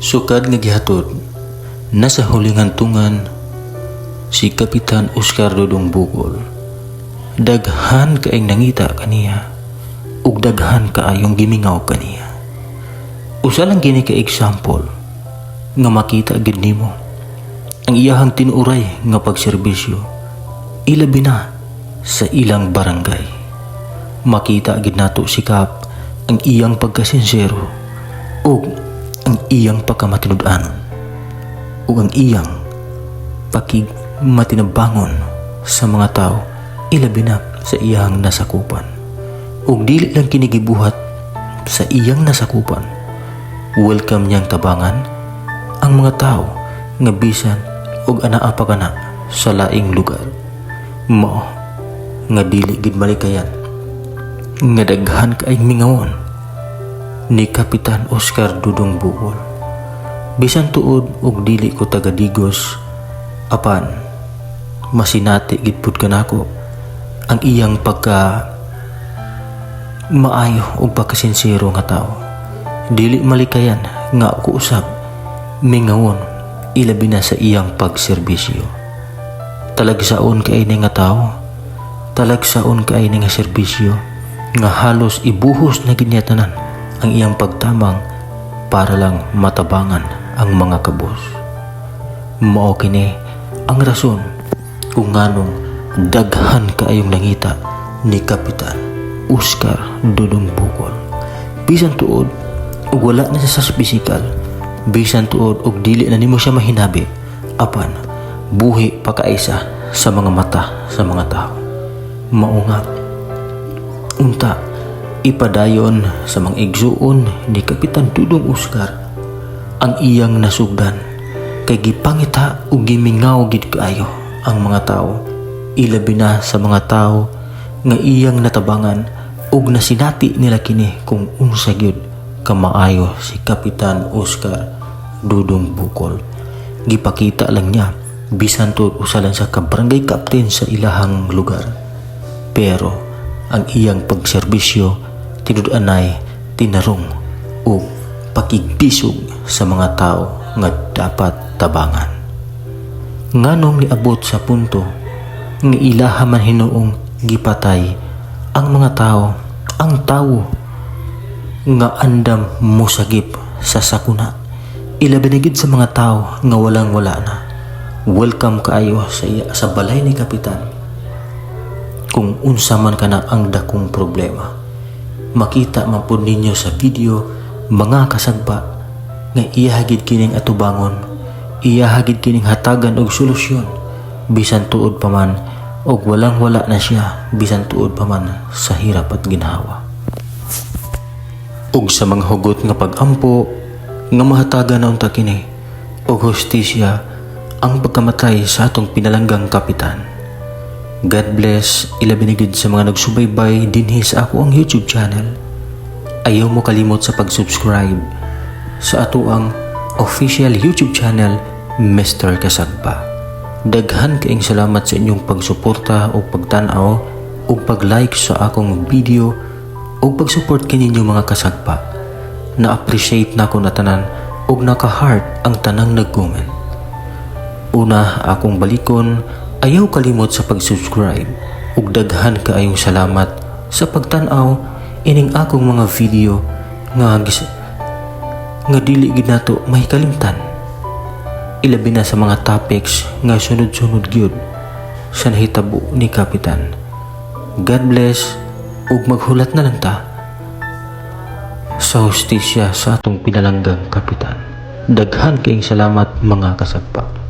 Sukad nga gihatod, nasa huling hantungan si Kapitan Oscar Dudong Bukol. Daghan kaayong nangita kaniya ug daghan kaayong gimingaw kaniya. Usa lang gini ka example nga makita gid nimo ang iyahang tinuray nga pagserbisyo ilabi na sa ilang barangay. Makita gid nato sikap ang iyang pagkasinsero ug ang iyang pagkamatinud-anon ug ang iyang pakigmatinabangon sa mga tao ilabi na sa iyang nasakupan. Ug dili lang kini gibuhat sa iyang nasakupan, welcome niyang tabangan ang mga tao nga bisan ug anaa pa kana sa laing lugar. Mao nga dili gid malikayan nga daghan kaayong mingawon ni Kapitan Oscar Dudong Bukol. Bisan tuod og dili ko taga-Digos, apan masinati gid pud kanako ang iyang pagka maayo ug pagkasinsero nga tao. Dili malikayan nga ako usab mingawon ilabi na sa iyang pagserbisyo. Talagsaon kay ni nga tao, talagsaon kay ni nga serbisyo nga halos ibuhos na gid niya tanan ang iyang pagtamang para lang matabangan ang mga kabos. Mao kini ang rason kung nganong daghan kaayong nangita ni Kapitan Oscar Dudong Bukol. Bisan tuod ug wala na siya sa pisikal, bisan tuod ug dili na nimo siya mahinabi, apan buhi pa kaisa sa mga mata sa mga tao. Mao nga unta ipadayon sa mga igsuon ni Kapitan Dudong Oscar ang iyang nasugdan kay gipangita ug gimingaw gid kaayo ang mga tao ilabi na sa mga tao nga iyang natabangan ug nasinati nila kini kung unsa gyud kamaayo si Kapitan Oscar Dudong Bukol. Gipakita lang niya bisan tuod usa lang sa barangay captain sa ilahang lugar, pero ang iyang pagserbisyo tinud-anay tinarong o pakigbisog sa mga tao nga dapat tabangan. Nganong niabot sa punto nga ilaha man hinuong gipatay ang mga tao, ang tao nga andam musagip sa sakuna, ilabi na gid sa mga tao nga walang wala na. Welcome kaayo sa balay ni Kapitan kung unsa man kana ang dakong problema. Makita man pud ninyo sa video mga kasagba nga iyahagid kining atubangon, iyahagid kining hatagan og solusyon bisan tuod pa man og walang wala na siya, bisan tuod pa man sa hirap at ginhawa. Ug sa mga hugot nga pag-ampo nga mahatagan na unta kini og hustisya ang pagkamatay sa atong pinalanggang kapitan. God bless, ilabi na gid sa mga nagsubaybay dinhi sa ako ang YouTube channel. Ayaw mo kalimot sa pag-subscribe sa ato ang official YouTube channel, Mr. Kasagpa. Daghan kaayong salamat sa inyong pagsuporta o pagtanaw o pag-like sa akong video o pag-support kaninyo mga kasagpa. Na-appreciate na ko na tanan o naka-heart ang tanang nag-comment. Una, akong balikon, ayaw kalimot sa pag-subscribe ug daghan kaayong salamat sa pagtan-aw ining akong mga video nga dili gid nato mahikalimtan, ilabi na sa mga topics nga sunod-sunod gyud sa nahitabo ni Kapitan. God bless ug maghulat na lang ta sa hustisya sa atong pinalanggang kapitan. Daghan kaayong salamat mga kasagpa.